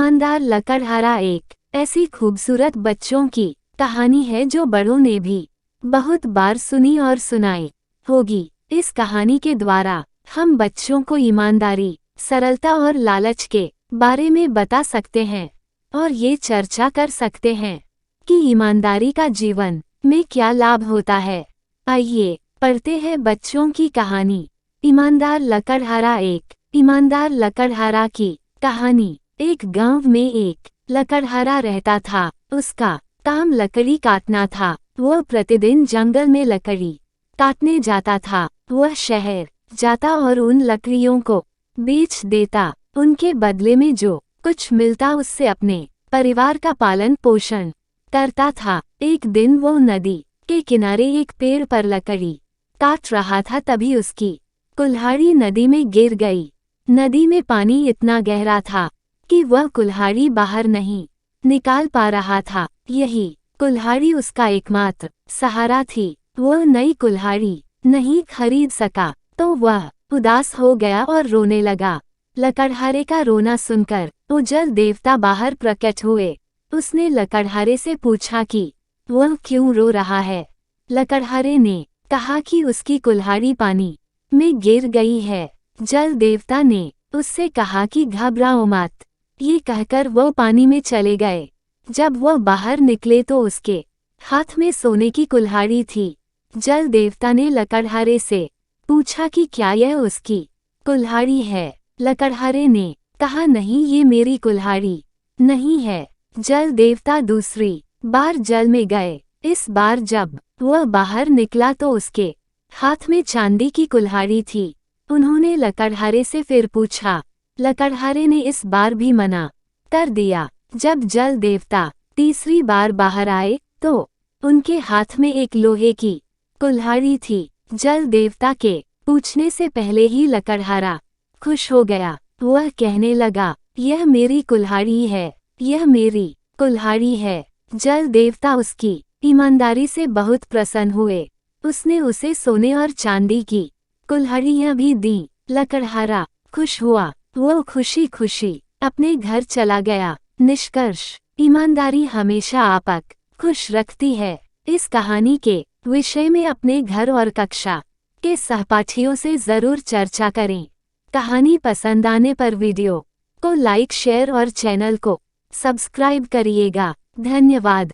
ईमानदार लकड़हारा एक ऐसी खूबसूरत बच्चों की कहानी है जो बड़ों ने भी बहुत बार सुनी और सुनाई होगी। इस कहानी के द्वारा हम बच्चों को ईमानदारी, सरलता और लालच के बारे में बता सकते हैं और ये चर्चा कर सकते हैं कि ईमानदारी का जीवन में क्या लाभ होता है। आइए पढ़ते हैं बच्चों की कहानी। ईमानदार लकड़हारा एक। ईमानदार लकड़हारा की कहानी। एक गांव में एक लकड़हारा रहता था। उसका काम लकड़ी काटना था। वह प्रतिदिन जंगल में लकड़ी काटने जाता था। वह शहर जाता और उन लकड़ियों को बेच देता। उनके बदले में जो कुछ मिलता उससे अपने परिवार का पालन पोषण करता था। एक दिन वो नदी के किनारे एक पेड़ पर लकड़ी काट रहा था, तभी उसकी कुल्हाड़ी नदी में गिर गई। नदी में पानी इतना गहरा था कि वह कुल्हाड़ी बाहर नहीं निकाल पा रहा था। यही कुल्हाड़ी उसका एकमात्र सहारा थी। वह नई कुल्हाड़ी नहीं खरीद सका तो वह उदास हो गया और रोने लगा। लकड़हारे का रोना सुनकर वो जल देवता बाहर प्रकट हुए। उसने लकड़हारे से पूछा कि वह क्यों रो रहा है। लकड़हारे ने कहा कि उसकी कुल्हाड़ी पानी में गिर गई है। जल देवता ने उससे कहा कि घबराओ मत। ये कहकर वो पानी में चले गए। जब वह बाहर निकले तो उसके हाथ में सोने की कुल्हाड़ी थी। जल देवता ने लकड़हारे से पूछा कि क्या यह उसकी कुल्हाड़ी है। लकड़हारे ने कहा नहीं, ये मेरी कुल्हाड़ी नहीं है। जल देवता दूसरी बार जल में गए। इस बार जब वह बाहर निकला तो उसके हाथ में चांदी की कुल्हाड़ी थी। उन्होंने लकड़हारे से फिर पूछा। लकड़हारे ने इस बार भी मना कर दिया। जब जल देवता तीसरी बार बाहर आए तो उनके हाथ में एक लोहे की कुल्हाड़ी थी। जल देवता के पूछने से पहले ही लकड़हारा खुश हो गया। वह कहने लगा, यह मेरी कुल्हाड़ी है, यह मेरी कुल्हाड़ी है। जल देवता उसकी ईमानदारी से बहुत प्रसन्न हुए। उसने उसे सोने और चांदी की कुल्हाड़ियां भी दी। लकड़हारा खुश हुआ। वो खुशी खुशी अपने घर चला गया। निष्कर्ष, ईमानदारी हमेशा आपको खुश रखती है। इस कहानी के विषय में अपने घर और कक्षा के सहपाठियों से जरूर चर्चा करें। कहानी पसंद आने पर वीडियो को लाइक, शेयर और चैनल को सब्सक्राइब करिएगा। धन्यवाद।